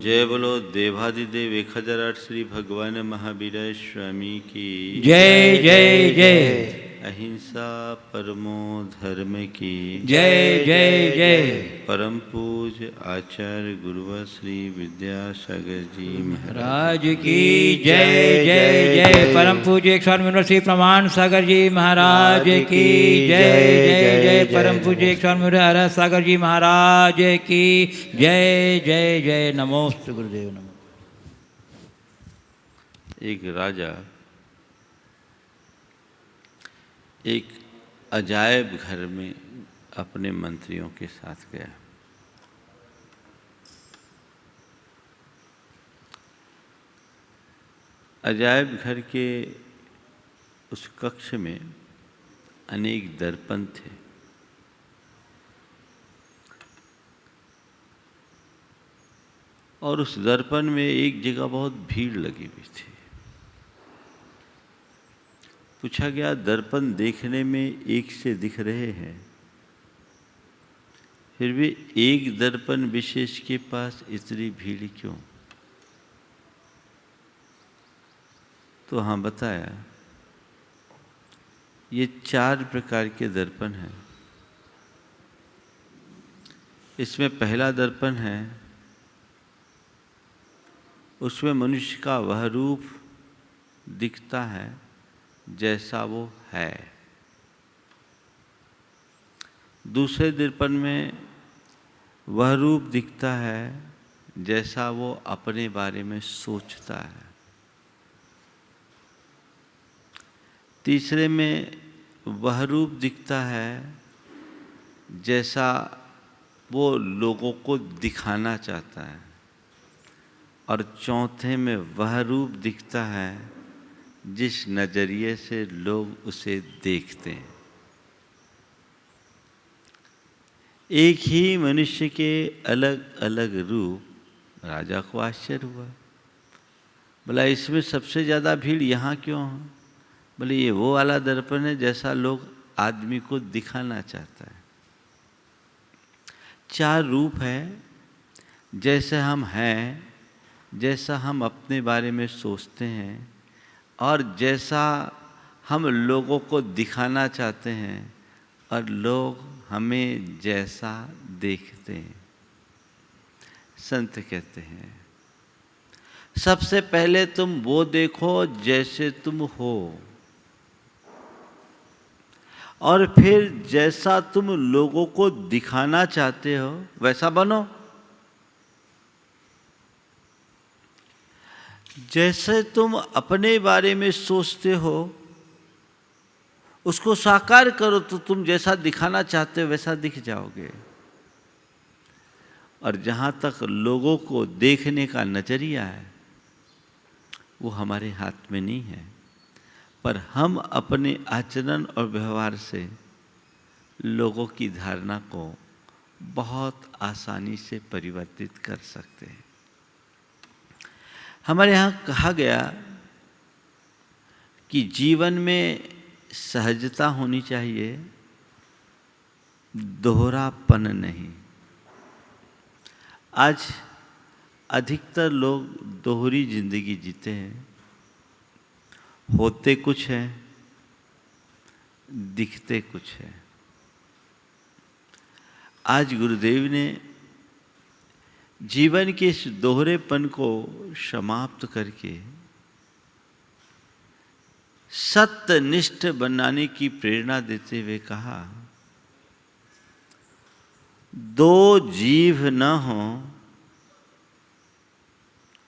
जय बोलो देवाधिदेव 1008 श्री भगवान महावीर स्वामी की जय जय जय। अहिंसा परमो धर्म की जय जय जय। परम पूज्य आचार्य गुरुवर श्री विद्यासागर जी महाराज की जय जय जय। परम पूज्य 100 श्री प्रमाण सागर जी महाराज की जय जय जय। परम पूज्य 100 हर सागर जी महाराज की जय जय जय। नमोस्तु गुरुदेव नमो। एक राजा एक अजायब घर में अपने मंत्रियों के साथ गया। अजायब घर के उस कक्ष में अनेक दर्पण थे। और उस दर्पण में एक जगह बहुत भीड़ लगी हुई थी। पूछा गया, दर्पण देखने में एक से दिख रहे हैं, फिर भी एक दर्पण विशेष के पास इतनी भीड़ क्यों? तो हाँ बताया, ये 4 प्रकार के दर्पण हैं। इसमें पहला दर्पण है, उसमें मनुष्य का वह रूप दिखता है जैसा वो है। दूसरे दर्पण में वह रूप दिखता है जैसा वो अपने बारे में सोचता है। तीसरे में वह रूप दिखता है जैसा वो लोगों को दिखाना चाहता है। और चौथे में वह रूप दिखता है जिस नज़रिए से लोग उसे देखते हैं। एक ही मनुष्य के अलग अलग रूप। राजा को आश्चर्य हुआ, बोला इसमें सबसे ज़्यादा भीड़ यहाँ क्यों है? बोले ये वो वाला दर्पण है जैसा लोग आदमी को दिखाना चाहता है। 4 रूप है, जैसे हम हैं, जैसा हम अपने बारे में सोचते हैं, और जैसा हम लोगों को दिखाना चाहते हैं, और लोग हमें जैसा देखते हैं। संत कहते हैं, सबसे पहले तुम वो देखो जैसे तुम हो, और फिर जैसा तुम लोगों को दिखाना चाहते हो वैसा बनो। जैसे तुम अपने बारे में सोचते हो उसको साकार करो, तो तुम जैसा दिखाना चाहते हो वैसा दिख जाओगे। और जहाँ तक लोगों को देखने का नजरिया है, वो हमारे हाथ में नहीं है, पर हम अपने आचरण और व्यवहार से लोगों की धारणा को बहुत आसानी से परिवर्तित कर सकते हैं। हमारे यहाँ कहा गया कि जीवन में सहजता होनी चाहिए, दोहरापन नहीं। आज अधिकतर लोग दोहरी जिंदगी जीते हैं। होते कुछ है, दिखते कुछ है। आज गुरुदेव ने जीवन के इस दोहरेपन को समाप्त करके सत्यनिष्ठ बनाने की प्रेरणा देते हुए कहा, 2 जीव न हो,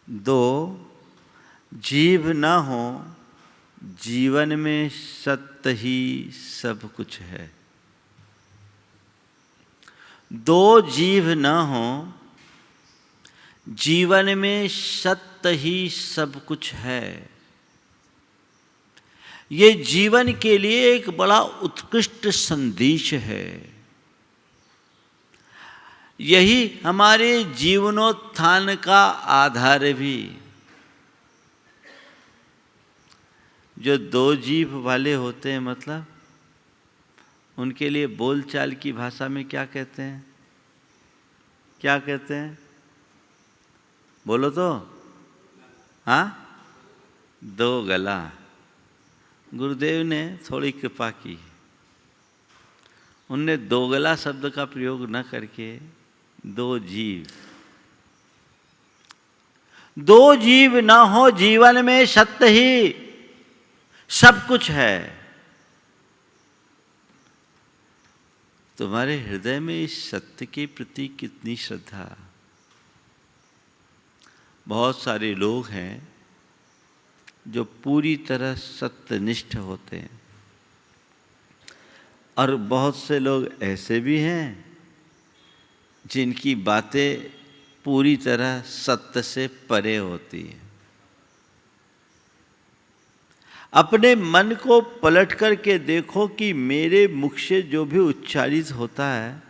2 जीव न हो, जीवन में सत्य ही सब कुछ है। 2 जीव न हो, जीवन में सत्य ही सब कुछ है। ये जीवन के लिए एक बड़ा उत्कृष्ट संदेश है। यही हमारे जीवनोत्थान का आधार भी। जो 2 जीभ वाले होते हैं, मतलब उनके लिए बोलचाल की भाषा में क्या कहते हैं? क्या कहते हैं? बोलो तो, हाँ, दो गला। गुरुदेव ने थोड़ी कृपा की, उनने दो गला शब्द का प्रयोग न करके दो जीव, दो जीव न हो जीवन में सत्य ही सब कुछ है। तुम्हारे हृदय में इस सत्य के प्रति कितनी श्रद्धा। बहुत सारे लोग हैं जो पूरी तरह सत्यनिष्ठ होते हैं, और बहुत से लोग ऐसे भी हैं जिनकी बातें पूरी तरह सत्य से परे होती हैं। अपने मन को पलट करके देखो कि मेरे मुख से जो भी उच्चारित होता है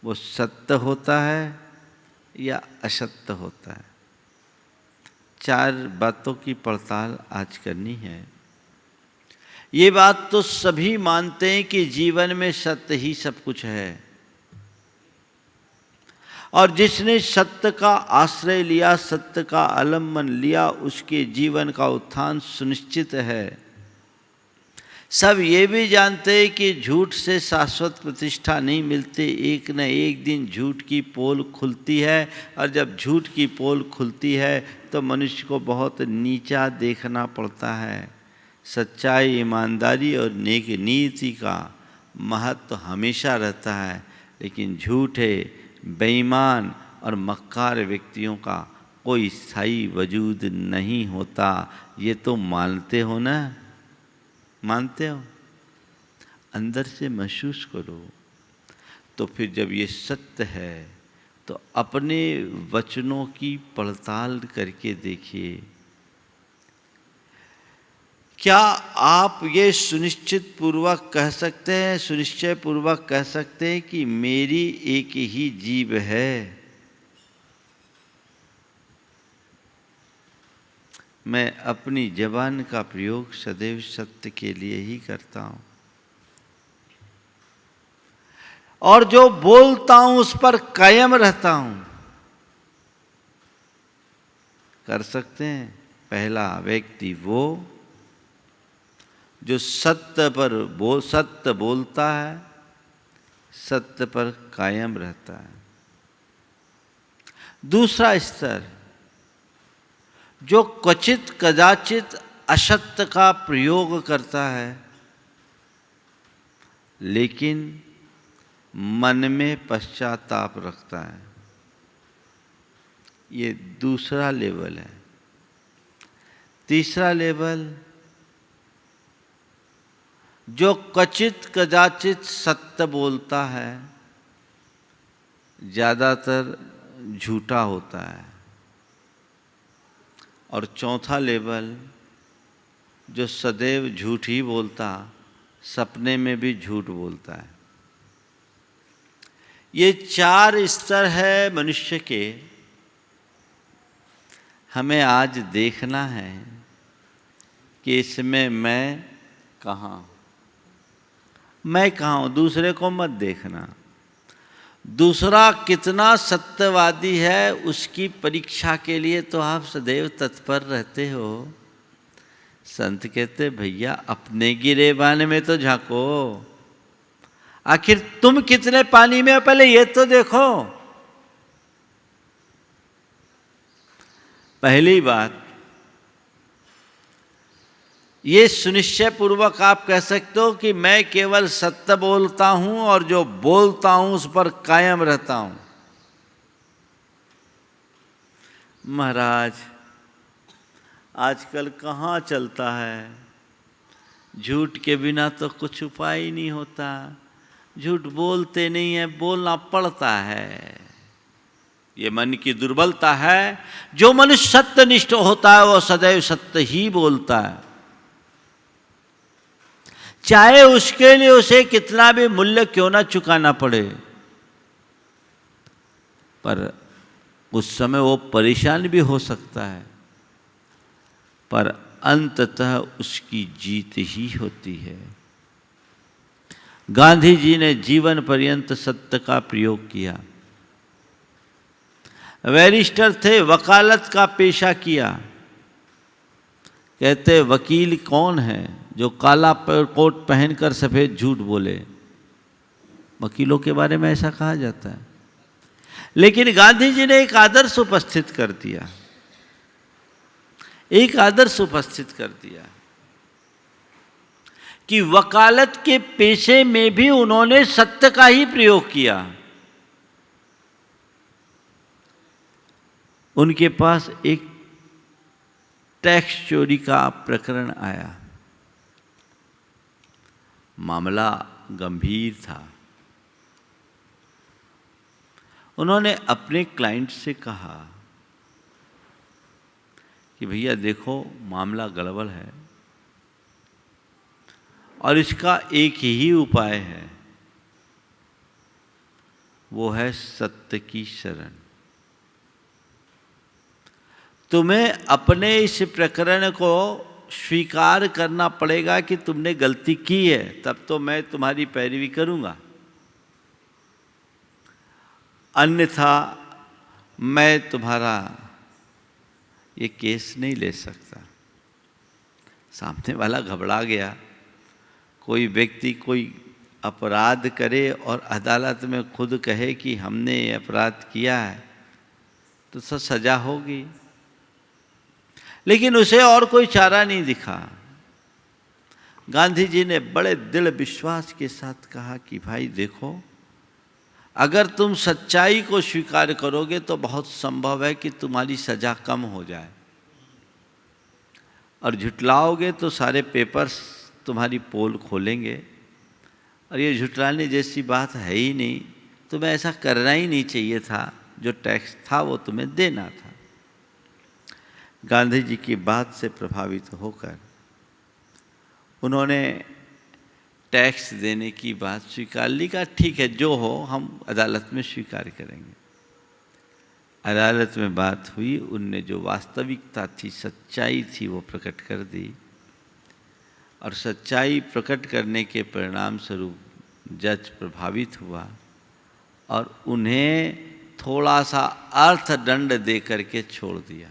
वो सत्य होता है या असत्य होता है। चार बातों की पड़ताल आज करनी है। ये बात तो सभी मानते हैं कि जीवन में सत्य ही सब कुछ है, और जिसने सत्य का आश्रय लिया, सत्य का आलम्बन लिया, उसके जीवन का उत्थान सुनिश्चित है। सब ये भी जानते हैं कि झूठ से शाश्वत प्रतिष्ठा नहीं मिलती, एक न एक दिन झूठ की पोल खुलती है, और जब झूठ की पोल खुलती है तो मनुष्य को बहुत नीचा देखना पड़ता है। सच्चाई, ईमानदारी और नेक नीति का महत्व हमेशा रहता है, लेकिन झूठे, बेईमान और मक्कार व्यक्तियों का कोई स्थायी वजूद नहीं होता। ये तो मानते हो ना? मानते हो? अंदर से महसूस करो। तो फिर जब ये सत्य है तो अपने वचनों की पड़ताल करके देखिए, क्या आप ये सुनिश्चित पूर्वक कह सकते हैं, सुनिश्चय पूर्वक कह सकते हैं कि मेरी एक ही जीव है, मैं अपनी जबान का प्रयोग सदैव सत्य के लिए ही करता हूं, और जो बोलता हूं उस पर कायम रहता हूं? कर सकते हैं? पहला व्यक्ति वो जो सत्य बोलता है, सत्य पर कायम रहता है। दूसरा स्तर, जो क्वचित कदाचित असत्य का प्रयोग करता है, लेकिन मन में पश्चाताप रखता है। ये दूसरा लेवल है। तीसरा लेवल, जो क्वचित कदाचित सत्य बोलता है, ज़्यादातर झूठा होता है। और चौथा लेवल, जो सदैव झूठ ही बोलता, सपने में भी झूठ बोलता है। ये चार स्तर है मनुष्य के। हमें आज देखना है कि इसमें मैं कहाँ हूँ। दूसरे को मत देखना। दूसरा कितना सत्यवादी है उसकी परीक्षा के लिए तो आप सदैव तत्पर रहते हो। संत कहते भैया अपने गिरेबान में तो झांको, आखिर तुम कितने पानी में हो पहले ये तो देखो। पहली बात, ये सुनिश्चय पूर्वक आप कह सकते हो कि मैं केवल सत्य बोलता हूं और जो बोलता हूं उस पर कायम रहता हूं। महाराज आजकल कहाँ चलता है, झूठ के बिना तो कुछ उपाय ही नहीं होता। झूठ बोलते नहीं है, बोलना पड़ता है। ये मन की दुर्बलता है। जो मनुष्य सत्यनिष्ठ होता है वो सदैव सत्य ही बोलता है, चाहे उसके लिए उसे कितना भी मूल्य क्यों ना चुकाना पड़े। पर उस समय वो परेशान भी हो सकता है, पर अंततः उसकी जीत ही होती है। गांधी जी ने जीवन पर्यंत सत्य का प्रयोग किया। बैरिस्टर थे, वकालत का पेशा किया। कहते वकील कौन है जो काला कोट पहनकर सफ़ेद झूठ बोले? वकीलों के बारे में ऐसा कहा जाता है। लेकिन गांधी जी ने एक आदर्श उपस्थित कर दिया, एक आदर्श उपस्थित कर दिया कि वकालत के पेशे में भी उन्होंने सत्य का ही प्रयोग किया। उनके पास एक टैक्स चोरी का प्रकरण आया, मामला गंभीर था। उन्होंने अपने क्लाइंट से कहा कि भैया देखो मामला गड़बड़ है और इसका एक ही उपाय है, वो है सत्य की शरण। तुम्हें अपने इस प्रकरण को स्वीकार करना पड़ेगा कि तुमने गलती की है, तब तो मैं तुम्हारी पैरवी करूंगा, अन्यथा मैं तुम्हारा ये केस नहीं ले सकता। सामने वाला घबरा गया। कोई व्यक्ति कोई अपराध करे और अदालत में खुद कहे कि हमने ये अपराध किया है तो सजा होगी, लेकिन उसे और कोई चारा नहीं दिखा। गांधी जी ने बड़े दृढ़ विश्वास के साथ कहा कि भाई देखो, अगर तुम सच्चाई को स्वीकार करोगे तो बहुत संभव है कि तुम्हारी सजा कम हो जाए, और झुटलाओगे तो सारे पेपर्स तुम्हारी पोल खोलेंगे, और ये झुटलाने जैसी बात है ही नहीं। तुम्हें ऐसा करना ही नहीं चाहिए था, जो टैक्स था वो तुम्हें देना था। गांधी जी की बात से प्रभावित होकर उन्होंने टैक्स देने की बात स्वीकार ली। का ठीक है, जो हो हम अदालत में स्वीकार करेंगे। अदालत में बात हुई, उनने जो वास्तविकता थी, सच्चाई थी, वो प्रकट कर दी, और सच्चाई प्रकट करने के परिणाम स्वरूप जज प्रभावित हुआ और उन्हें थोड़ा सा अर्थदंड दे करके छोड़ दिया।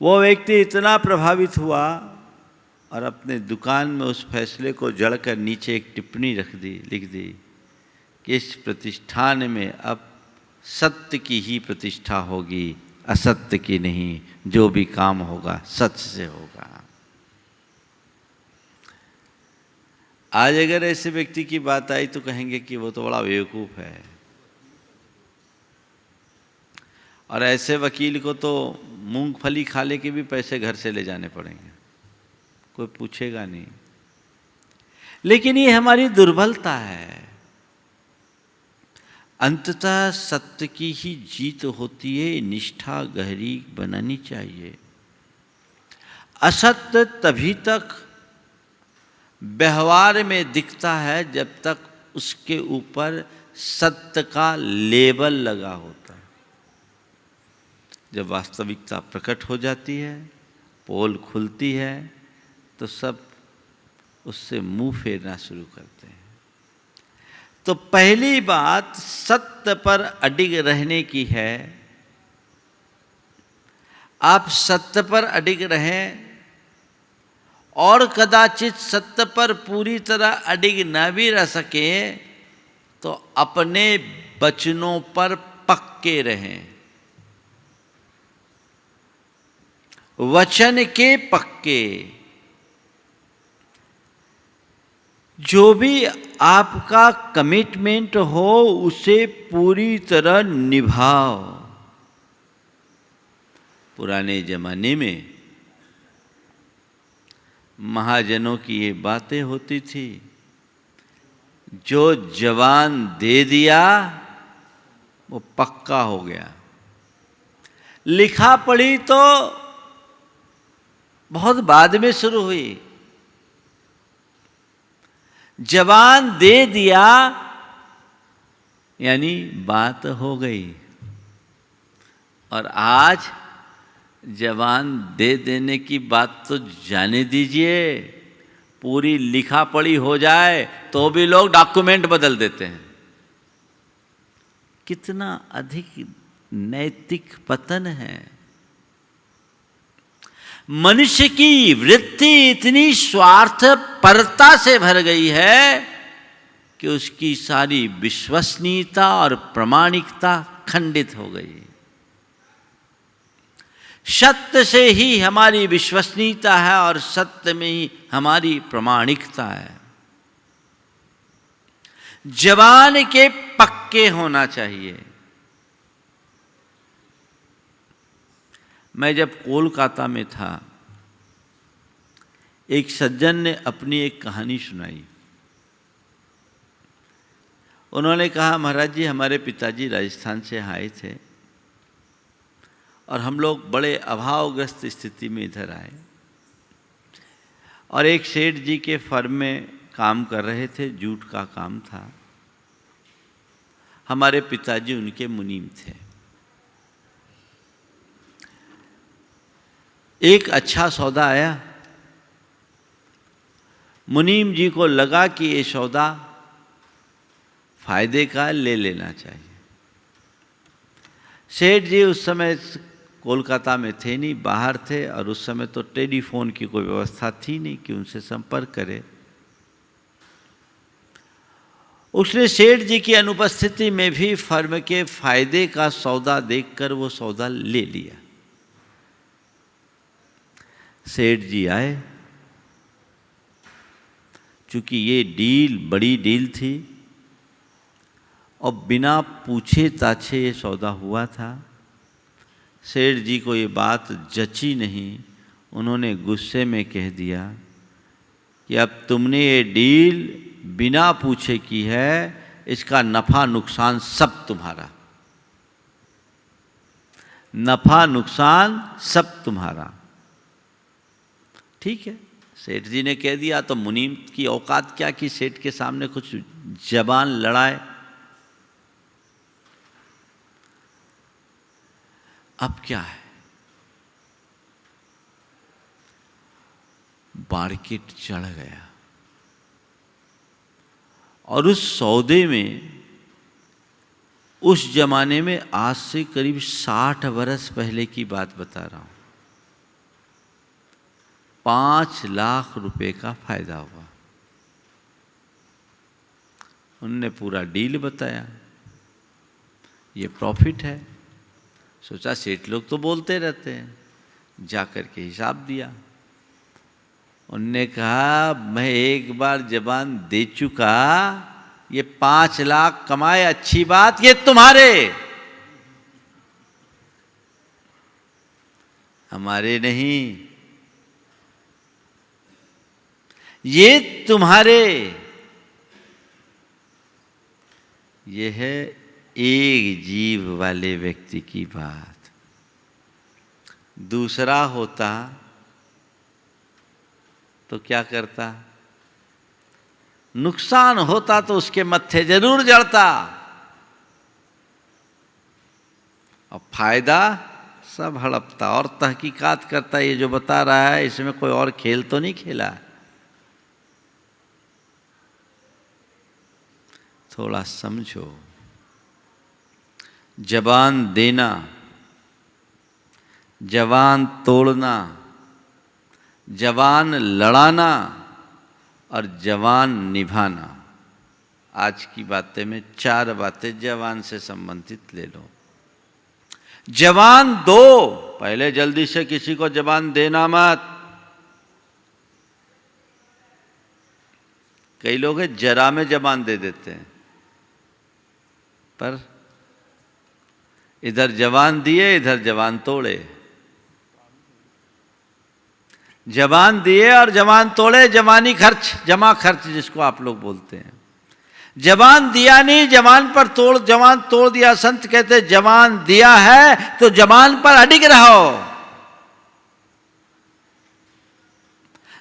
वो व्यक्ति इतना प्रभावित हुआ और अपने दुकान में उस फैसले को जड़कर नीचे एक टिप्पणी लिख दी कि इस प्रतिष्ठान में अब सत्य की ही प्रतिष्ठा होगी, असत्य की नहीं। जो भी काम होगा सत्य से होगा। आज अगर ऐसे व्यक्ति की बात आई तो कहेंगे कि वो तो बड़ा बेवकूफ़ है, और ऐसे वकील को तो मूंगफली खाने के भी पैसे घर से ले जाने पड़ेंगे, कोई पूछेगा नहीं। लेकिन ये हमारी दुर्बलता है। अंततः सत्य की ही जीत होती है, निष्ठा गहरी बनानी चाहिए। असत्य तभी तक व्यवहार में दिखता है जब तक उसके ऊपर सत्य का लेबल लगा होता है। जब वास्तविकता प्रकट हो जाती है, पोल खुलती है, तो सब उससे मुंह फेरना शुरू करते हैं। तो पहली बात सत्य पर अडिग रहने की है। आप सत्य पर अडिग रहें, और कदाचित सत्य पर पूरी तरह अडिग न भी रह सके तो अपने वचनों पर पक्के रहें, वचन के पक्के। जो भी आपका कमिटमेंट हो उसे पूरी तरह निभाओ। पुराने जमाने में महाजनों की ये बातें होती थी, जो जवान दे दिया वो पक्का हो गया। लिखा पढ़ी तो बहुत बाद में शुरू हुई। जवान दे दिया यानी बात हो गई। और आज जवान दे देने की बात तो जाने दीजिए, पूरी लिखा पढ़ी हो जाए तो भी लोग डॉक्यूमेंट बदल देते हैं। कितना अधिक नैतिक पतन है। मनुष्य की वृत्ति इतनी स्वार्थपरता से भर गई है कि उसकी सारी विश्वसनीयता और प्रामाणिकता खंडित हो गई। सत्य से ही हमारी विश्वसनीयता है और सत्य में ही हमारी प्रामाणिकता है। जबान के पक्के होना चाहिए। मैं जब कोलकाता में था, एक सज्जन ने अपनी एक कहानी सुनाई। उन्होंने कहा, महाराज जी हमारे पिताजी राजस्थान से आए थे और हम लोग बड़े अभावग्रस्त स्थिति में इधर आए और एक सेठ जी के फर्म में काम कर रहे थे, जूट का काम था। हमारे पिताजी उनके मुनीम थे। एक अच्छा सौदा आया। मुनीम जी को लगा कि ये सौदा फायदे का ले लेना चाहिए। सेठ जी उस समय कोलकाता में थे नहीं, बाहर थे और उस समय तो टेलीफोन की कोई व्यवस्था थी नहीं कि उनसे संपर्क करे। उसने सेठ जी की अनुपस्थिति में भी फर्म के फायदे का सौदा देखकर वो सौदा ले लिया। सेठ जी आए, चूंकि ये डील बड़ी डील थी और बिना पूछे ताछे ये सौदा हुआ था। सेठ जी को ये बात जची नहीं। उन्होंने गुस्से में कह दिया कि अब तुमने ये डील बिना पूछे की है, इसका नफा नुकसान सब तुम्हारा, नफा नुकसान सब तुम्हारा। ठीक है, सेठ जी ने कह दिया तो मुनीम की औकात क्या कि सेठ के सामने कुछ जबान लड़ाए। अब क्या है, मार्केट चढ़ गया और उस सौदे में, उस जमाने में, आज से करीब 60 बरस पहले की बात बता रहा हूं, 5 लाख रुपए का फायदा हुआ। उनने पूरा डील बताया, ये प्रॉफिट है। सोचा सेठ लोग तो बोलते रहते हैं, जाकर के हिसाब दिया। उनने कहा, मैं एक बार जबान दे चुका, ये 5 लाख कमाए अच्छी बात, ये तुम्हारे, हमारे नहीं, ये तुम्हारे। ये है एक जीव वाले व्यक्ति की बात। दूसरा होता तो क्या करता, नुकसान होता तो उसके मत्थे जरूर जड़ता, और फायदा सब हड़पता और तहकीकात करता। ये जो बता रहा है इसमें कोई और खेल तो नहीं खेला। थोड़ा समझो, जबान देना, जबान तोड़ना, जबान लड़ाना और जबान निभाना, आज की बातें में 4 बातें जबान से संबंधित ले लो। जबान दो, पहले जल्दी से किसी को जबान देना मत। कई लोग हैं जरा में जबान दे देते हैं, पर इधर जबान दिए इधर जबान तोड़े। जबान दिए और जबान तोड़े, जबानी खर्च, जमा खर्च जिसको आप लोग बोलते हैं। जबान दिया नहीं, जबान पर जबान तोड़ दिया। संत कहते जबान दिया है तो जबान पर अडिग रहो।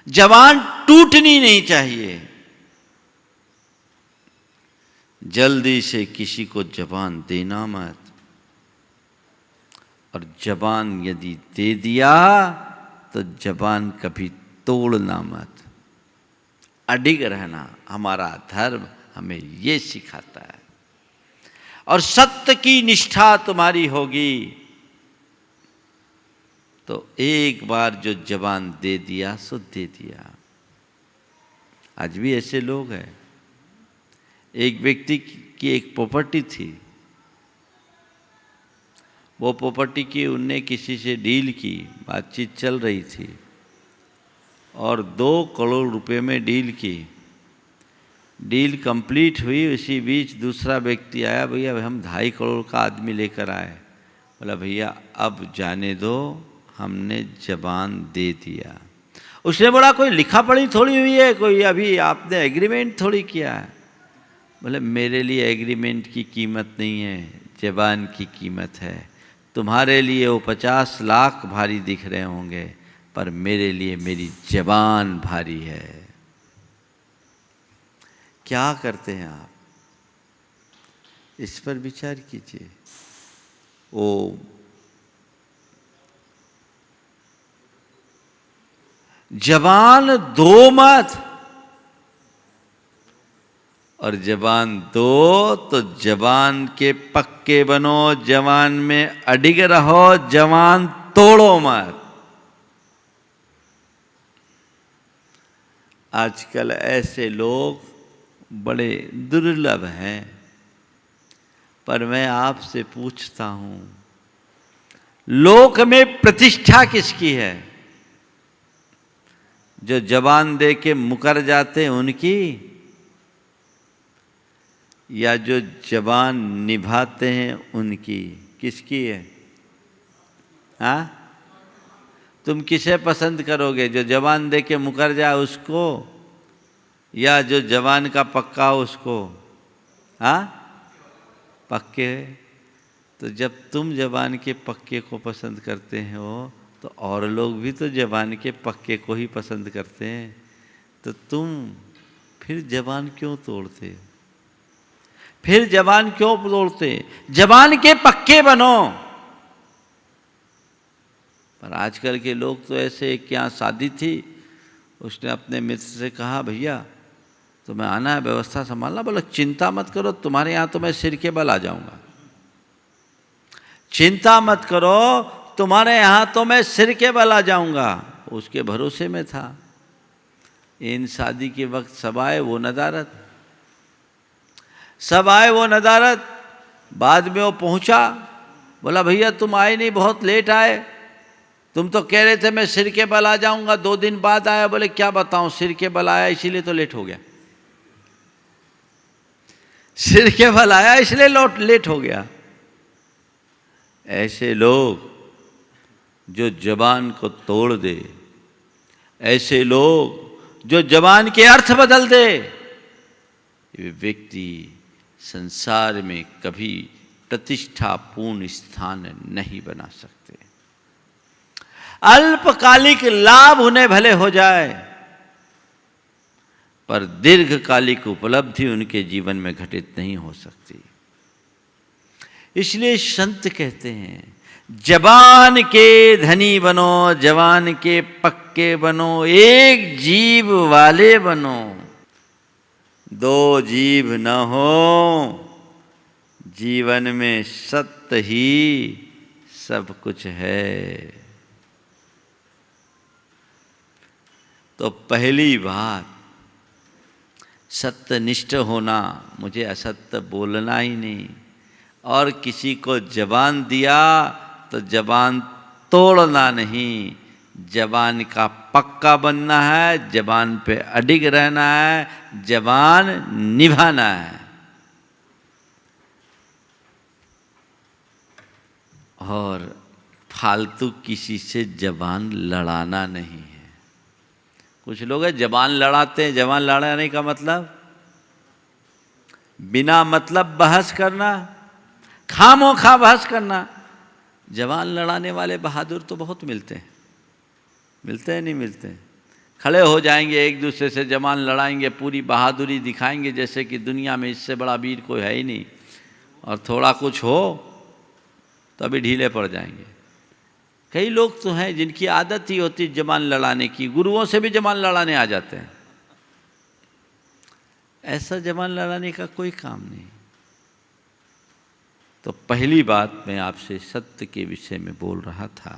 जबान टूटनी नहीं चाहिए। जल्दी से किसी को जबान देना मत, और जबान यदि दे दिया तो जबान कभी तोड़ना मत, अडिग रहना। हमारा धर्म हमें ये सिखाता है। और सत्य की निष्ठा तुम्हारी होगी तो एक बार जो जबान दे दिया सो दे दिया। आज भी ऐसे लोग हैं। एक व्यक्ति की एक प्रॉपर्टी थी, वो प्रॉपर्टी की उनने किसी से डील की, बातचीत चल रही थी और 2 करोड़ रुपए में डील की। डील कंप्लीट हुई, उसी बीच दूसरा व्यक्ति आया, भैया हम 2.5 करोड़ का आदमी लेकर आए। बोला भैया अब जाने दो, हमने जबान दे दिया। उसने बोला कोई लिखा पढ़ी थोड़ी हुई है, कोई अभी आपने एग्रीमेंट थोड़ी किया है। बोले मेरे लिए एग्रीमेंट की कीमत नहीं है, जबान की कीमत है। तुम्हारे लिए वो 50 लाख भारी दिख रहे होंगे, पर मेरे लिए मेरी जबान भारी है। क्या करते हैं आप, इस पर विचार कीजिए। ओ जबान दो मत, और जबान दो तो जबान के पक्के बनो, जबान में अडिग रहो, जबान तोड़ो मत। आजकल ऐसे लोग बड़े दुर्लभ हैं, पर मैं आपसे पूछता हूं, लोक में प्रतिष्ठा किसकी है? जो जबान दे के मुकर जाते हैं उनकी, या जो जबान निभाते हैं उनकी? किसकी है? हाँ, तुम किसे पसंद करोगे? जो जबान दे के मुकर जाए उसको, या जो जबान का पक्का हो उसको? हाँ, पक्के। तो जब तुम जबान के पक्के को पसंद करते हो तो और लोग भी तो जबान के पक्के को ही पसंद करते हैं। तो तुम फिर जबान क्यों तोड़ते? फिर जबान क्यों तोड़ते? जबान के पक्के बनो। पर आजकल के लोग तो ऐसे, एक यहाँ शादी थी, उसने अपने मित्र से कहा भैया तुम्हें आना है, व्यवस्था संभालना। बोला चिंता मत करो, तुम्हारे यहाँ तो मैं सिर के बल आ जाऊंगा। चिंता मत करो, तुम्हारे यहाँ तो मैं सिर के बल आ जाऊंगा। उसके भरोसे में था। इन शादी के वक्त सब आए वो नदारत, सब आए वो नदारत। बाद में वो पहुंचा, बोला भैया तुम आए नहीं, बहुत लेट आए। तुम तो कह रहे थे मैं सिर के बल आ जाऊंगा, 2 दिन बाद आया। बोले क्या बताऊं, सिर के बल आया इसीलिए तो लेट हो गया। सिर के बल आया इसलिए लेट हो गया। ऐसे लोग जो जबान को तोड़ दे, ऐसे लोग जो जबान के अर्थ बदल दे, ये व्यक्ति संसार में कभी प्रतिष्ठापूर्ण स्थान नहीं बना सकते। अल्पकालिक लाभ उन्हें भले हो जाए, पर दीर्घकालिक उपलब्धि उनके जीवन में घटित नहीं हो सकती। इसलिए संत कहते हैं जबान के धनी बनो, जबान के पक्के बनो, एक जीव वाले बनो। 2 जीव न हो, जीवन में सत्य ही सब कुछ है। तो पहली बात सत्यनिष्ठ होना, मुझे असत्य बोलना ही नहीं। और किसी को जबान दिया तो जबान तोड़ना नहीं, जबान का पक्का बनना है, जबान पे अडिग रहना है, जबान निभाना है। और फालतू किसी से जबान लड़ाना नहीं है। कुछ लोग हैं जबान लड़ाते हैं। जबान लड़ाने का मतलब बिना मतलब बहस करना, खामोखा बहस करना। जबान लड़ाने वाले बहादुर तो बहुत मिलते हैं। मिलते हैं नहीं मिलते हैं? खड़े हो जाएंगे, एक दूसरे से जबान लड़ाएंगे, पूरी बहादुरी दिखाएंगे जैसे कि दुनिया में इससे बड़ा वीर कोई है ही नहीं। और थोड़ा कुछ हो तो अभी ढीले पड़ जाएंगे। कई लोग तो हैं जिनकी आदत ही होती जबान लड़ाने की, गुरुओं से भी जबान लड़ाने आ जाते हैं। ऐसा जबान लड़ाने का कोई काम नहीं। तो पहली बात मैं आपसे सत्य के विषय में बोल रहा था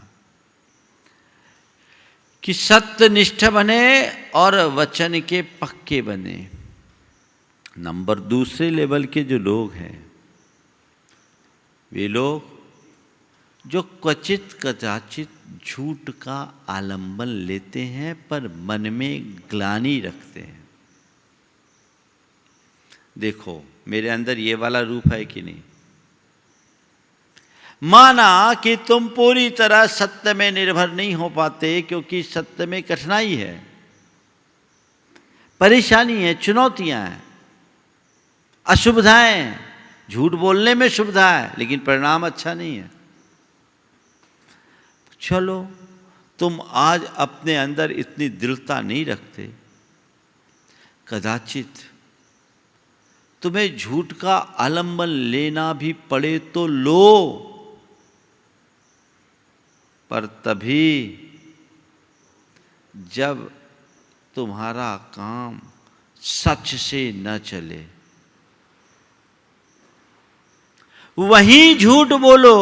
कि सत्यनिष्ठ बने और वचन के पक्के बने। नंबर दूसरे लेवल के जो लोग हैं, वे लोग जो क्वचित कदाचित झूठ का आलंबन लेते हैं पर मन में ग्लानि रखते हैं। देखो मेरे अंदर ये वाला रूप है कि नहीं? माना कि तुम पूरी तरह सत्य में निर्भर नहीं हो पाते, क्योंकि सत्य में कठिनाई है, परेशानी है, चुनौतियां हैं, अशुभताएं हैं। झूठ बोलने में शुभता है लेकिन परिणाम अच्छा नहीं है। चलो तुम आज अपने अंदर इतनी दृढ़ता नहीं रखते, कदाचित तुम्हें झूठ का आलंबन लेना भी पड़े तो लो, पर तभी जब तुम्हारा काम सच से न चले, वहीं झूठ बोलो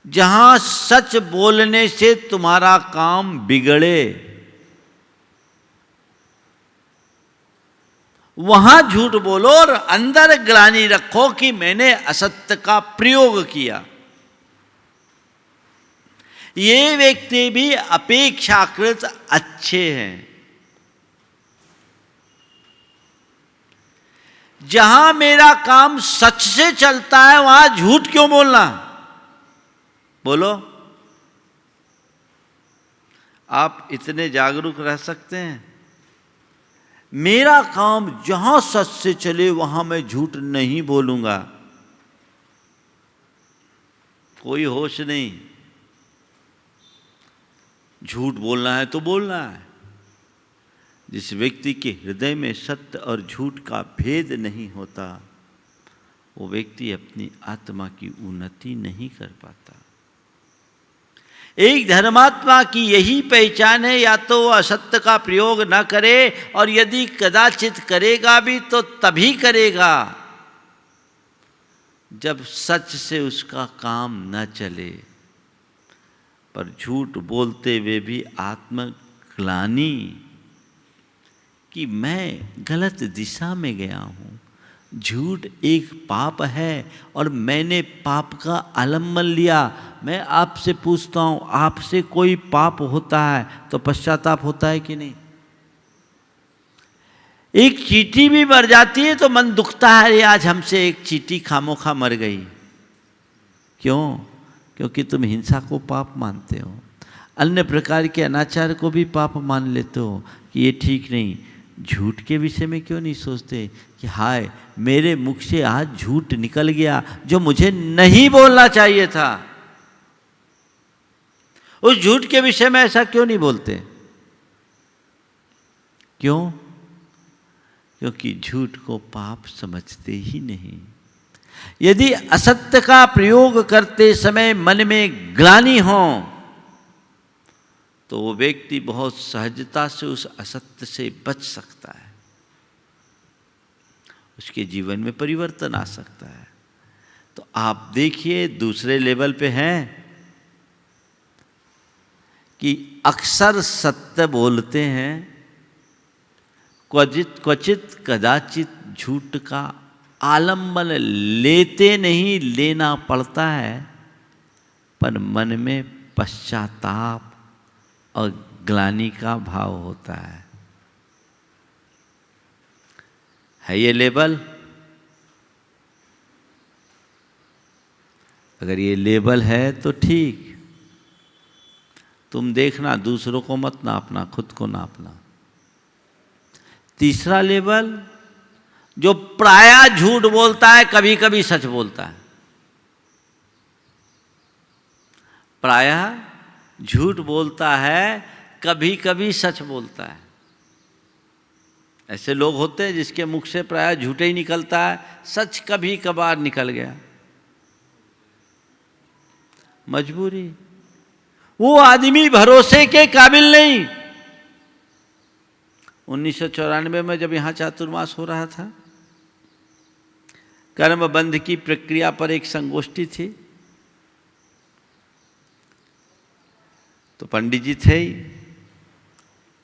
जहां सच बोलने से तुम्हारा काम बिगड़े। वहां झूठ बोलो और अंदर ग्लानि रखो कि मैंने असत्य का प्रयोग किया। ये व्यक्ति भी अपेक्षाकृत अच्छे हैं। जहां मेरा काम सच से चलता है वहां झूठ क्यों बोलना? बोलो, आप इतने जागरूक रह सकते हैं? मेरा काम जहां सच से चले वहां मैं झूठ नहीं बोलूंगा। कोई होश नहीं। झूठ बोलना है तो बोलना है। जिस व्यक्ति के हृदय में सत्य और झूठ का भेद नहीं होता, वो व्यक्ति अपनी आत्मा की उन्नति नहीं कर पाता। एक धर्मात्मा की यही पहचान है, या तो वह असत्य का प्रयोग न करे, और यदि कदाचित करेगा भी तो तभी करेगा जब सच से उसका काम न चले। पर झूठ बोलते हुए भी आत्मग्लानि कि मैं गलत दिशा में गया हूँ, झूठ एक पाप है और मैंने पाप का आलंबन लिया। मैं आपसे पूछता हूँ, आपसे कोई पाप होता है तो पश्चाताप होता है कि नहीं? एक चींटी भी मर जाती है तो मन दुखता है, अरे आज हमसे एक चींटी खामोखा मर गई। क्यों? क्योंकि तुम हिंसा को पाप मानते हो, अन्य प्रकार के अनाचार को भी पाप मान लेते हो कि ये ठीक नहीं। झूठ के विषय में क्यों नहीं सोचते कि हाय मेरे मुख से आज झूठ निकल गया जो मुझे नहीं बोलना चाहिए था? उस झूठ के विषय में ऐसा क्यों नहीं बोलते? क्यों? क्योंकि झूठ को पाप समझते ही नहीं। यदि असत्य का प्रयोग करते समय मन में ग्लानि हो तो वो व्यक्ति बहुत सहजता से उस असत्य से बच सकता है, उसके जीवन में परिवर्तन आ सकता है। तो आप देखिए दूसरे लेवल पे हैं कि अक्सर सत्य बोलते हैं, क्वचित कदाचित झूठ का आलंबन लेते नहीं, लेना पड़ता है, पर मन में पश्चाताप और ग्लानि का भाव होता है ये लेवल? अगर ये लेवल है तो ठीक, तुम देखना, दूसरों को मत नापना, खुद को नापना। तीसरा लेवल, जो प्रायः झूठ बोलता है कभी कभी सच बोलता है। प्रायः झूठ बोलता है कभी कभी सच बोलता है। ऐसे लोग होते हैं जिसके मुख से प्रायः झूठे ही निकलता है, सच कभी कभार निकल गया, मजबूरी। वो आदमी भरोसे के काबिल नहीं। 1994 में जब यहाँ चातुर्मास हो रहा था, कर्म बंध की प्रक्रिया पर एक संगोष्ठी थी। तो पंडित जी थे ही,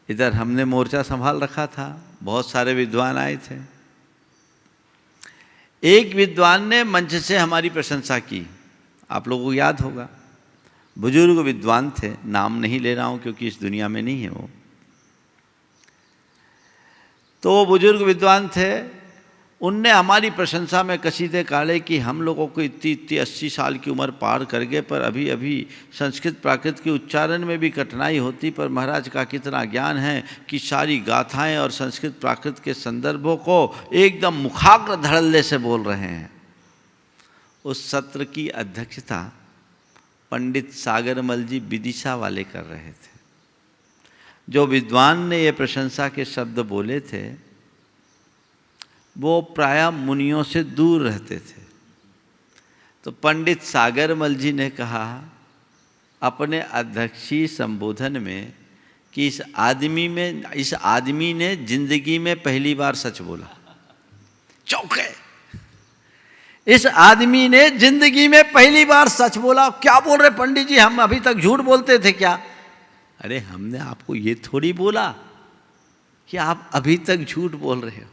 इधर हमने मोर्चा संभाल रखा था, बहुत सारे विद्वान आए थे। एक विद्वान ने मंच से हमारी प्रशंसा की, आप लोगों को याद होगा, बुजुर्ग विद्वान थे, नाम नहीं ले रहा हूं क्योंकि इस दुनिया में नहीं है वो। तो वो बुजुर्ग विद्वान थे, उनने हमारी प्रशंसा में कसीदे काढ़े कि हम लोगों को इतनी 80 साल की उम्र पार कर गए, पर अभी अभी संस्कृत प्राकृत के उच्चारण में भी कठिनाई होती, पर महाराज का कितना ज्ञान है कि सारी गाथाएं और संस्कृत प्राकृत के संदर्भों को एकदम मुखाग्र धड़ल्ले से बोल रहे हैं। उस सत्र की अध्यक्षता पंडित सागरमल जी विदिशा वाले कर रहे थे। जो विद्वान ने ये प्रशंसा के शब्द बोले थे वो प्रायः मुनियों से दूर रहते थे। तो पंडित सागरमल जी ने कहा अपने अध्यक्षीय संबोधन में कि इस आदमी ने जिंदगी में पहली बार सच बोला। चौंके, इस आदमी ने जिंदगी में पहली बार सच बोला। क्या बोल रहे पंडित जी, हम अभी तक झूठ बोलते थे क्या? अरे हमने आपको ये थोड़ी बोला कि आप अभी तक झूठ बोल रहे हो,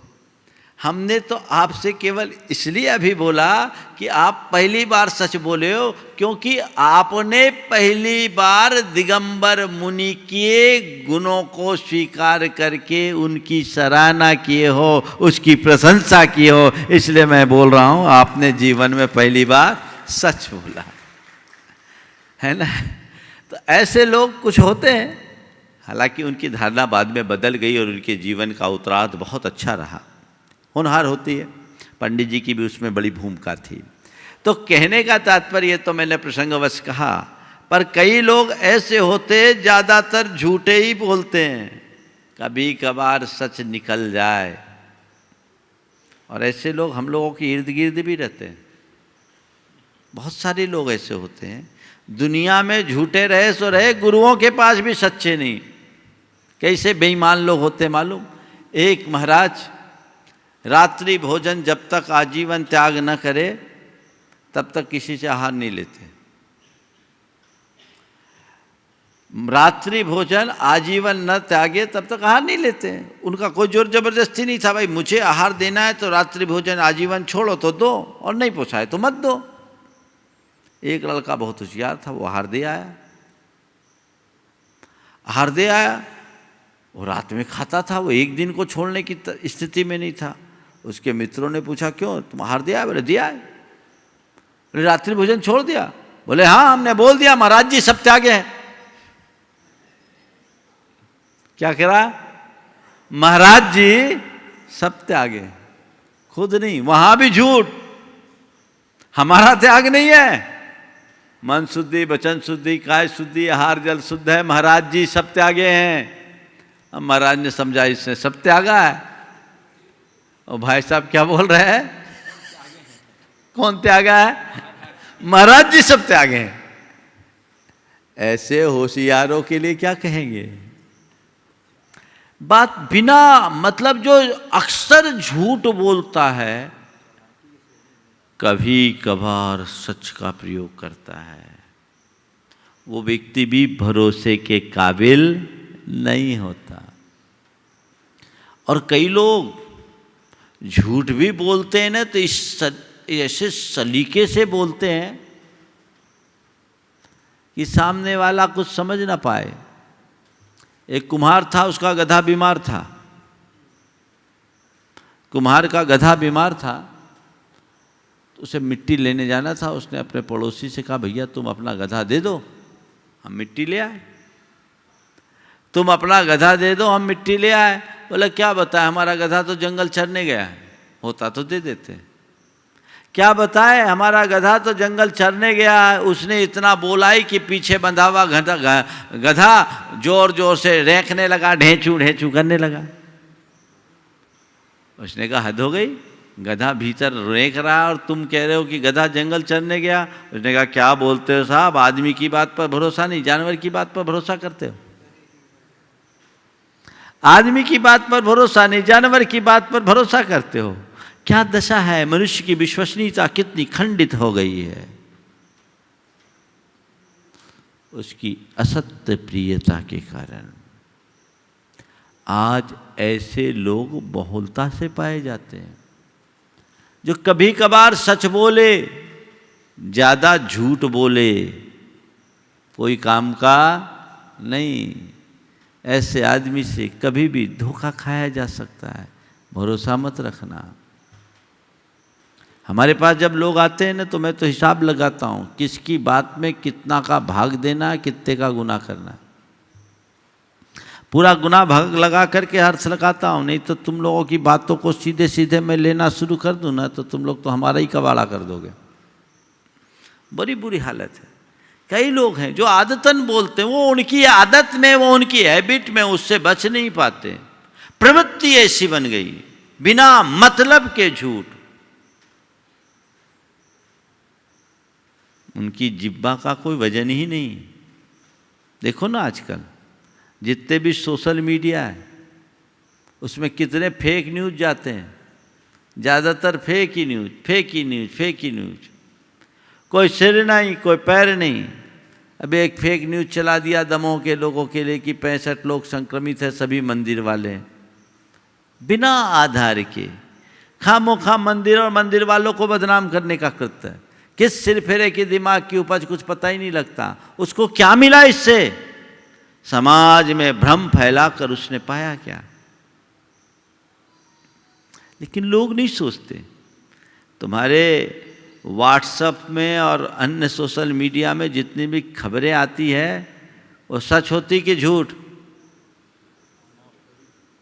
हमने तो आपसे केवल इसलिए अभी बोला कि आप पहली बार सच बोले हो, क्योंकि आपने पहली बार दिगंबर मुनि के गुणों को स्वीकार करके उनकी सराहना किए हो, उसकी प्रशंसा की हो, इसलिए मैं बोल रहा हूँ आपने जीवन में पहली बार सच बोला है ना। तो ऐसे लोग कुछ होते हैं, हालांकि उनकी धारणा बाद में बदल गई और उनके जीवन का उत्तरार्ध बहुत अच्छा रहा। होनहार होती है, पंडित जी की भी उसमें बड़ी भूमिका थी। तो कहने का तात्पर्य तो मैंने प्रसंगवश कहा, पर कई लोग ऐसे होते ज़्यादातर झूठे ही बोलते हैं, कभी कभार सच निकल जाए, और ऐसे लोग हम लोगों के इर्द गिर्द भी रहते हैं। बहुत सारे लोग ऐसे होते हैं, दुनिया में झूठे रहे सो रहे, गुरुओं के पास भी सच्चे नहीं। कैसे बेईमान लोग होते मालूम? एक महाराज रात्रि भोजन जब तक आजीवन त्याग न करे तब तक किसी से आहार नहीं लेते। रात्रि भोजन आजीवन न त्यागे तब तक आहार नहीं लेते। उनका कोई जोर जबरदस्ती नहीं था, भाई मुझे आहार देना है तो रात्रि भोजन आजीवन छोड़ो तो दो, और नहीं पोसाए तो मत दो। एक लड़का बहुत होशियार था, वो आहार दे आया, वो रात में खाता था, वो एक दिन को छोड़ने की स्थिति में नहीं था। उसके मित्रों ने पूछा क्यों तुम आहार दिया? बोले दिया है। बोले रात्रि भोजन छोड़ दिया? बोले हाँ हमने बोल दिया, महाराज जी सब त्यागे हैं। क्या कह रहा? महाराज जी सब त्यागे, खुद नहीं, वहां भी झूठ, हमारा त्याग नहीं है। मन शुद्धि, वचन शुद्धि, काय शुद्धि, आहार जल शुद्ध है, महाराज जी सब त्यागे हैं। अब महाराज ने समझा इसने सब त्यागा है। और भाई साहब क्या बोल रहे हैं? कौन त्यागा है? महाराज जी सब त्यागे हैं। ऐसे होशियारों के लिए क्या कहेंगे? बात बिना मतलब जो अक्सर झूठ बोलता है कभी कभार सच का प्रयोग करता है, वो व्यक्ति भी भरोसे के काबिल नहीं होता। और कई लोग झूठ भी बोलते हैं ना तो ऐसे सलीके से बोलते हैं कि सामने वाला कुछ समझ ना पाए। एक कुम्हार था, उसका गधा बीमार था। कुम्हार का गधा बीमार था तो उसे मिट्टी लेने जाना था। उसने अपने पड़ोसी से कहा भैया तुम अपना गधा दे दो, हम मिट्टी ले आए। तुम अपना गधा दे दो, हम मिट्टी ले आए। बोला क्या बताए, हमारा गधा तो जंगल चरने गया है, होता तो दे देते। क्या बताए, हमारा गधा तो जंगल चरने गया है। उसने इतना बोला ही कि पीछे बंधा हुआ गधा जोर जोर से रेंकने लगा, ढेंचू ढेंचू करने लगा। उसने कहा हद हो गई, गधा भीतर रेंक रहा और तुम कह रहे हो कि गधा जंगल चरने गया। उसने कहा क्या बोलते हो साहब, आदमी की बात पर भरोसा नहीं, जानवर की बात पर भरोसा करते हो। आदमी की बात पर भरोसा नहीं, जानवर की बात पर भरोसा करते हो। क्या दशा है, मनुष्य की विश्वसनीयता कितनी खंडित हो गई है उसकी असत्य प्रियता के कारण। आज ऐसे लोग बहुलता से पाए जाते हैं जो कभी कभार सच बोले, ज्यादा झूठ बोले, कोई काम का नहीं। ऐसे आदमी से कभी भी धोखा खाया जा सकता है, भरोसा मत रखना। हमारे पास जब लोग आते हैं ना तो मैं तो हिसाब लगाता हूँ किसकी बात में कितना का भाग देना, कितने का गुनाह करना। पूरा गुनाह भाग लगा करके अर्थ लगाता हूँ, नहीं तो तुम लोगों की बातों को सीधे सीधे मैं लेना शुरू कर दूँ ना तो तुम लोग तो हमारा ही कबाड़ा कर दोगे। बड़ी बुरी हालत है। कई लोग हैं जो आदतन बोलते हैं, वो उनकी आदत में, वो उनकी हैबिट में, उससे बच नहीं पाते। प्रवृत्ति ऐसी बन गई, बिना मतलब के झूठ। उनकी जिब्बा का कोई वजन ही नहीं। देखो ना आजकल जितने भी सोशल मीडिया है उसमें कितने फेक न्यूज़ जाते हैं, ज़्यादातर फेक ही न्यूज़, फेक ही न्यूज़, फेक ही न्यूज़। कोई सिर नहीं, कोई पैर नहीं। अभी एक फेक न्यूज़ चला दिया दमोह के लोगों के लिए कि 65 लोग संक्रमित है, सभी मंदिर वाले। बिना आधार के खामोखा मंदिर और मंदिर वालों को बदनाम करने का कृत्य है। किस सिर फेरे के दिमाग की उपज कुछ पता ही नहीं लगता। उसको क्या मिला इससे? समाज में भ्रम फैलाकर उसने पाया क्या? लेकिन लोग नहीं सोचते। तुम्हारे व्हाट्सएप में और अन्य सोशल मीडिया में जितनी भी खबरें आती है वो सच होती कि झूठ?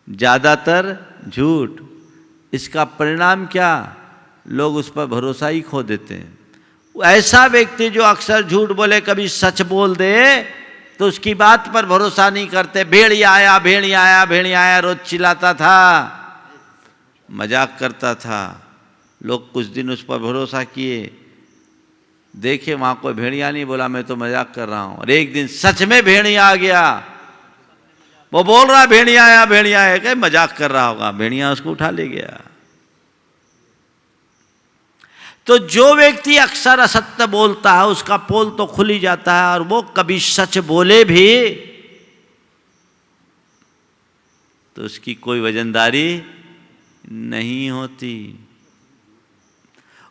ज़्यादातर झूठ। इसका परिणाम क्या? लोग उस पर भरोसा ही खो देते हैं। ऐसा व्यक्ति जो अक्सर झूठ बोले, कभी सच बोल दे तो उसकी बात पर भरोसा नहीं करते। भेड़िया आया, भेड़िया आया, भेड़िया आया रोज चिल्लाता था, मजाक करता था। लोग कुछ दिन उस पर भरोसा किए, देखे वहाँ कोई भेड़िया नहीं, बोला मैं तो मजाक कर रहा हूँ। और एक दिन सच में भेड़िया आ गया। वो बोल रहा भेड़िया आया, भेड़िया आया, क्या मजाक कर रहा होगा, भेड़िया उसको उठा ले गया। तो जो व्यक्ति अक्सर असत्य बोलता है उसका पोल तो खुल ही जाता है, और वो कभी सच बोले भी तो उसकी कोई वजनदारी नहीं होती।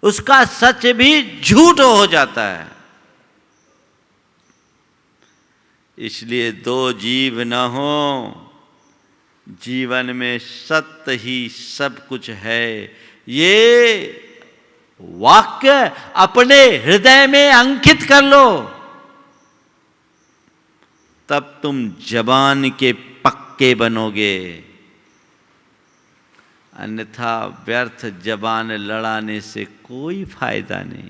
उसका सच भी झूठ हो जाता है। इसलिए दो जीव न हो, जीवन में सत्य ही सब कुछ है। ये वाक्य अपने हृदय में अंकित कर लो, तब तुम जबान के पक्के बनोगे। अन्यथा व्यर्थ जबान लड़ाने से कोई फायदा नहीं।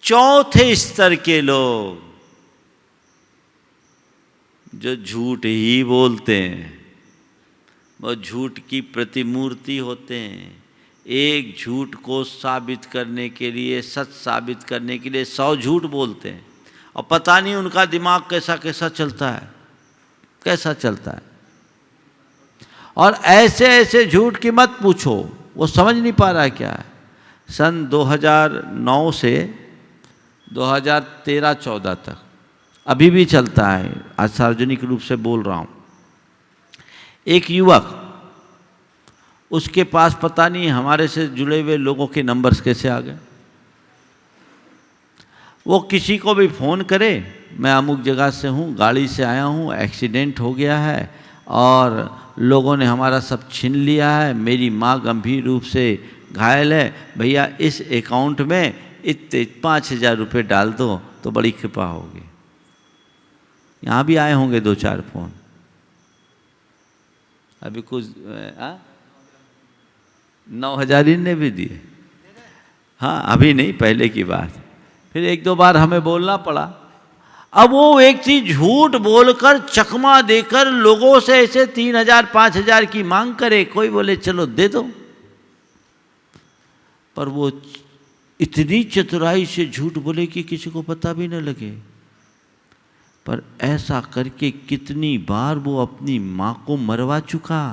चौथे स्तर के लोग जो झूठ ही बोलते हैं, वो झूठ की प्रतिमूर्ति होते हैं। एक झूठ को साबित करने के लिए, सच साबित करने के लिए 100 झूठ बोलते हैं, और पता नहीं उनका दिमाग कैसा कैसा चलता है, कैसा चलता है। और ऐसे ऐसे झूठ की मत पूछो, वो समझ नहीं पा रहा क्या है। सन 2009 से 2013-14 तक अभी भी चलता है, आज सार्वजनिक रूप से बोल रहा हूँ। एक युवक, उसके पास पता नहीं हमारे से जुड़े हुए लोगों के नंबर्स कैसे आ गए। वो किसी को भी फ़ोन करे, मैं अमुक जगह से हूँ, गाड़ी से आया हूँ, एक्सीडेंट हो गया है और लोगों ने हमारा सब छीन लिया है, मेरी माँ गंभीर रूप से घायल है, भैया इस अकाउंट में इतने 5000 रुपये डाल दो तो बड़ी कृपा होगी। यहाँ भी आए होंगे 2-4 फ़ोन। अभी कुछ 9000 ने भी दिए। हाँ, अभी नहीं, पहले की बात। फिर 1-2 बार हमें बोलना पड़ा। अब वो व्यक्ति झूठ बोलकर, चकमा देकर लोगों से ऐसे 3000-5000 की मांग करे, कोई बोले चलो दे दो, पर वो इतनी चतुराई से झूठ बोले कि किसी को पता भी न लगे। पर ऐसा करके कितनी बार वो अपनी माँ को मरवा चुका।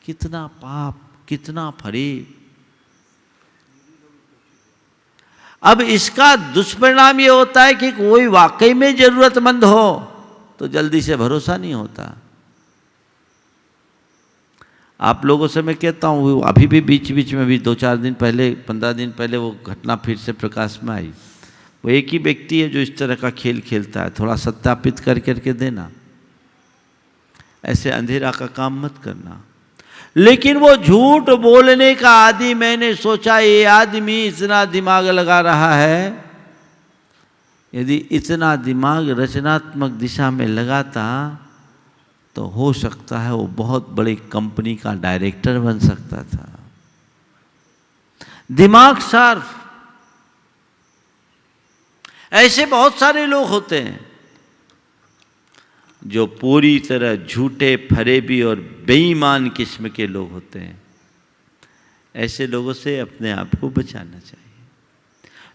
कितना पाप, कितना फरेब। अब इसका दुष्परिणाम ये होता है कि कोई वाकई में जरूरतमंद हो तो जल्दी से भरोसा नहीं होता। आप लोगों से मैं कहता हूँ, अभी भी बीच बीच में भी 2-4 दिन पहले, 15 दिन पहले वो घटना फिर से प्रकाश में आई। वो एक ही व्यक्ति है जो इस तरह का खेल खेलता है। थोड़ा सत्यापित करके देना, ऐसे अंधेरा का काम मत करना। लेकिन वो झूठ बोलने का आदि, मैंने सोचा ये आदमी इतना दिमाग लगा रहा है, यदि इतना दिमाग रचनात्मक दिशा में लगाता तो हो सकता है वो बहुत बड़ी कंपनी का डायरेक्टर बन सकता था। दिमाग शार्प। ऐसे बहुत सारे लोग होते हैं जो पूरी तरह झूठे, फरेबी और बेईमान किस्म के लोग होते हैं। ऐसे लोगों से अपने आप को बचाना चाहिए।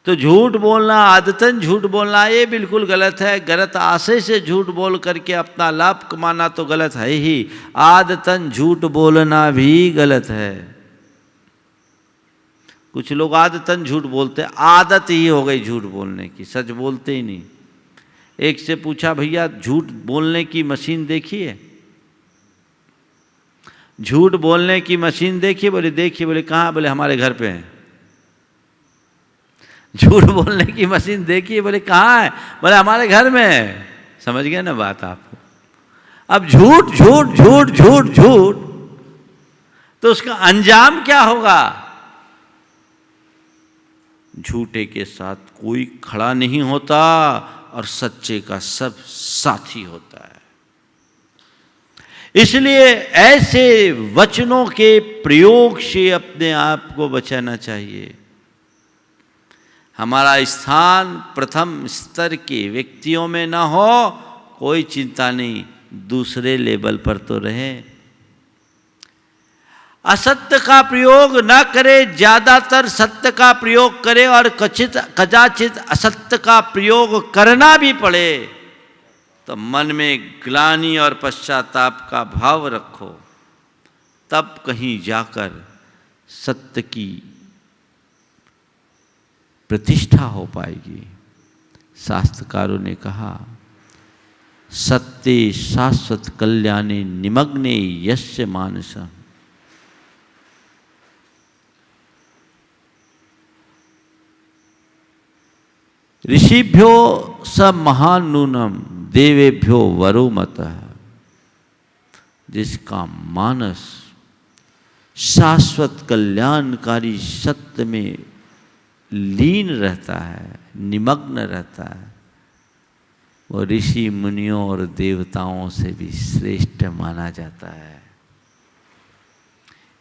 तो झूठ बोलना, आदतन झूठ बोलना, ये बिल्कुल गलत है। गलत आशय से झूठ बोल करके अपना लाभ कमाना तो गलत है ही, आदतन झूठ बोलना भी गलत है। कुछ लोग आदतन झूठ बोलते हैं, आदत ही हो गई झूठ बोलने की, सच बोलते ही नहीं। एक से पूछा, भैया झूठ बोलने की मशीन देखी है? झूठ बोलने की मशीन देखी? बोले देखिए। बोले कहाँ? बोले हमारे घर पे है। झूठ बोलने की मशीन देखी? बोले कहाँ है? बोले हमारे घर में है। समझ गए ना बात आपको? अब झूठ झूठ झूठ झूठ झूठ, तो उसका अंजाम क्या होगा? झूठे के साथ कोई खड़ा नहीं होता और सच्चे का सब साथी होता है। इसलिए ऐसे वचनों के प्रयोग से अपने आप को बचाना चाहिए। हमारा स्थान प्रथम स्तर के व्यक्तियों में ना हो, कोई चिंता नहीं, दूसरे लेवल पर तो रहे। असत्य का प्रयोग ना करे, ज्यादातर सत्य का प्रयोग करे, और कदाचित असत्य का प्रयोग करना भी पड़े तो मन में ग्लानि और पश्चाताप का भाव रखो, तब कहीं जाकर सत्य की प्रतिष्ठा हो पाएगी। शास्त्रकारों ने कहा, सत्ये शाश्वत कल्याणे निमग्ने यस्य मानसम्। ऋषिभ्यो स महान नूनम देवेभ्यो वरो मतः। जिसका मानस शाश्वत कल्याणकारी सत्य में लीन रहता है, निमग्न रहता है, वो ऋषि मुनियों और देवताओं से भी श्रेष्ठ माना जाता है।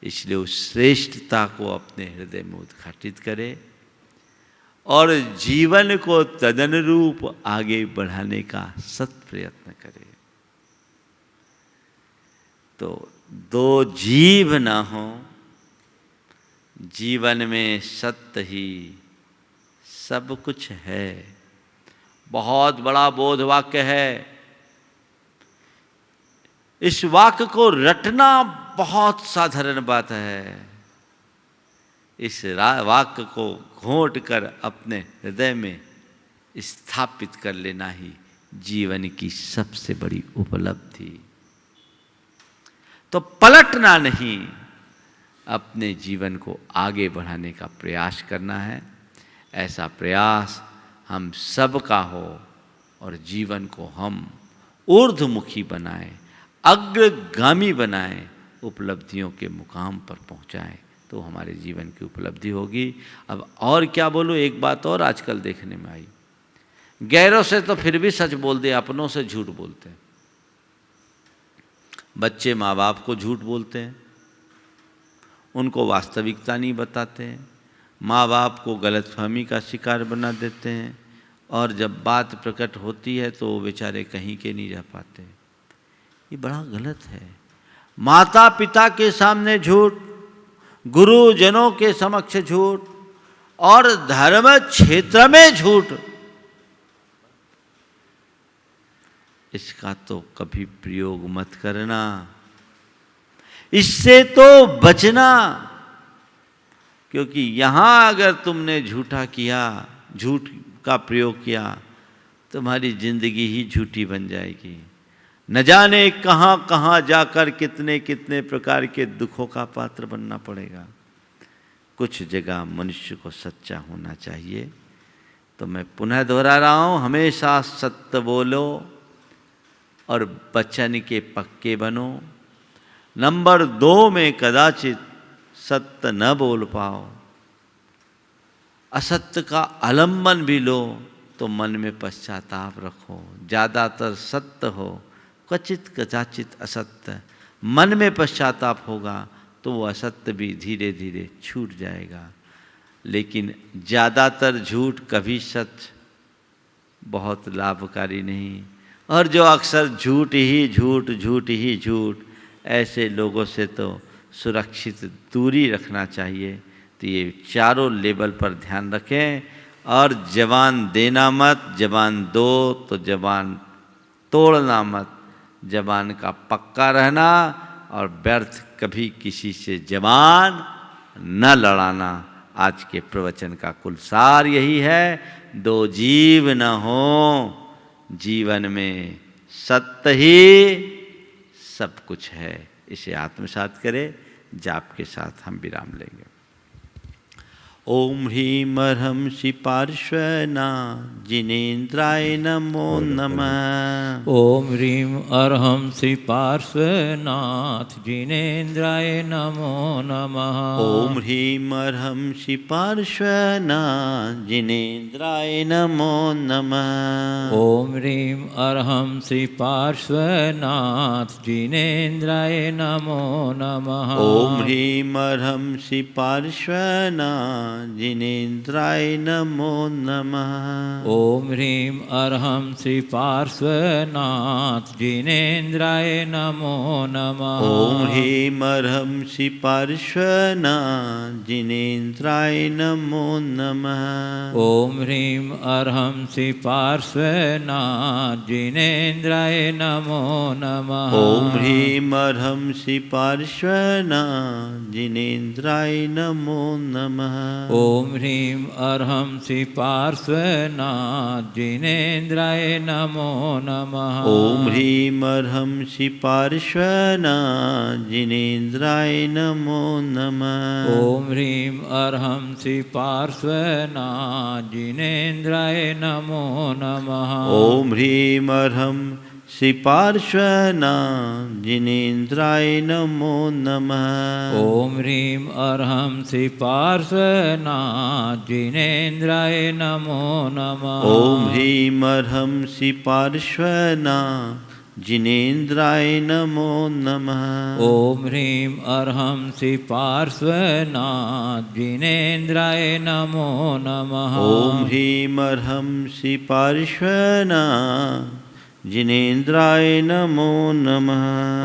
इसलिए उस श्रेष्ठता को अपने हृदय में उद्घाटित करे और जीवन को तदनुरूप आगे बढ़ाने का सत प्रयत्न करे। तो दो जीव ना हो, जीवन में सत्य ही सब कुछ है। बहुत बड़ा बोध वाक्य है। इस वाक्य को रटना बहुत साधारण बात है। इस वाक्य को घोंट कर अपने हृदय में स्थापित कर लेना ही जीवन की सबसे बड़ी उपलब्धि। तो पलटना नहीं, अपने जीवन को आगे बढ़ाने का प्रयास करना है। ऐसा प्रयास हम सबका हो और जीवन को हम ऊर्ध्वमुखी बनाएं, अग्रगामी बनाएं, उपलब्धियों के मुकाम पर पहुंचाएं, तो हमारे जीवन की उपलब्धि होगी। अब और क्या बोलूं, एक बात और आजकल देखने में आई, गैरों से तो फिर भी सच बोल दे, अपनों से झूठ बोलते हैं। बच्चे माँ बाप को झूठ बोलते हैं, उनको वास्तविकता नहीं बताते हैं, माँ बाप को गलतफहमी का शिकार बना देते हैं, और जब बात प्रकट होती है तो वो बेचारे कहीं के नहीं रह पाते। ये बड़ा गलत है। माता पिता के सामने झूठ, गुरुजनों के समक्ष झूठ, और धर्म क्षेत्र में झूठ, इसका तो कभी प्रयोग मत करना। इससे तो बचना, क्योंकि यहाँ अगर तुमने झूठा किया, झूठ का प्रयोग किया, तुम्हारी जिंदगी ही झूठी बन जाएगी। न जाने कहाँ कहाँ जाकर कितने कितने प्रकार के दुखों का पात्र बनना पड़ेगा। कुछ जगह मनुष्य को सच्चा होना चाहिए। तो मैं पुनः दोहरा रहा हूँ, हमेशा सत्य बोलो और वचन के पक्के बनो। नंबर 2 में कदाचित सत्य न बोल पाओ, असत्य का आलम्बन भी लो तो मन में पश्चाताप रखो। ज़्यादातर सत्य हो, क्वचित कदाचित असत्य। मन में पश्चाताप होगा तो वो असत्य भी धीरे धीरे छूट जाएगा। लेकिन ज़्यादातर झूठ कभी सच बहुत लाभकारी नहीं। और जो अक्सर झूठ ही झूठ, झूठ ही झूठ, ऐसे लोगों से तो सुरक्षित दूरी रखना चाहिए। तो ये चारों लेवल पर ध्यान रखें। और जबान देना मत, जबान दो तो जबान तोड़ना मत। जबान का पक्का रहना और व्यर्थ कभी किसी से जबान न लड़ाना। आज के प्रवचन का कुल सार यही है, 2 जीव न हो, जीवन में सत्य ही सब कुछ है। इसे आत्मसात करें। जाप के साथ हम विराम लेंगे। ओम ह्रीं अर्हंसि पार्श्वना जिनेन्द्राय नमो नमः। ओम ह्रीं अर्हंसि पार्श्वनाथ जिनेन्द्राय नमो नमः। ओम ह्रीं अर्हंसि पार्श्वनाथ जिनेन्द्राय नमो नमः। ओम ह्रीं अर्हंसि पार्श्वनाथ जिनेन्द्राय नमो नमः। ओम ह्रीं अर्हंसि पार्श्वनाथ जिनेन्द्राय नमो नमः। ओम ह्रीं अर्हंसि पार्श्वनाथ जिनेन्द्राय नमो नमः। ओम ह्रीं अर्हंसि पार्श्वनाथ जिनेन्द्राय नमो नमः। ओम ह्रीं अर्हंसि पार्श्वनाथ जिनेन्द्राय नमो नमः। ओम ह्रीं अर्हंसि पार्श्वनाथ जिनेन्द्राय नमो नमः। ओम ह्रीं अर्हंसि पार्श्वनाथ जिनेन्द्राय नमो नमः। ओम ह्रीं अर्हंसि पार्श्वनाथ जिनेन्द्राय नमो नमः। ओम ह्रीं अर्हंसि पार्श्वनाथ जिनेन्द्राय नमो नमः। ओम ह्रीं अर्हंसि पार्श्वनाथ जिनेन्द्राय नमो नमः। ओम ह्रीं अर्हंसि पार्श्वनाथ जिनेन्द्राय नमो नमः। ओम ह्रीं अर्हंसि पार्श्वनाथ जिनेन्द्राय नमो नमः। ओम ह्रीं अर्हंसि पार्श्वनाथ जिनेन्द्राय नमो नमः। ओम ह्रीं अर्हंसि पार्श्वनाथ जिनेन्द्राय नमो नमः।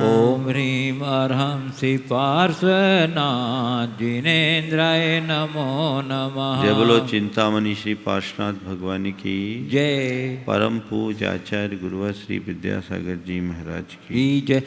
ओम ह्रीं अर्हंसि पार्श्वनाथ जिनेन्द्राय नमो नमः। जय बोलो चिंतामणि श्री पार्श्वनाथ भगवान की जय। परम पूज्य आचार्य गुरुवर श्री विद्यासागर जी महाराज की जय।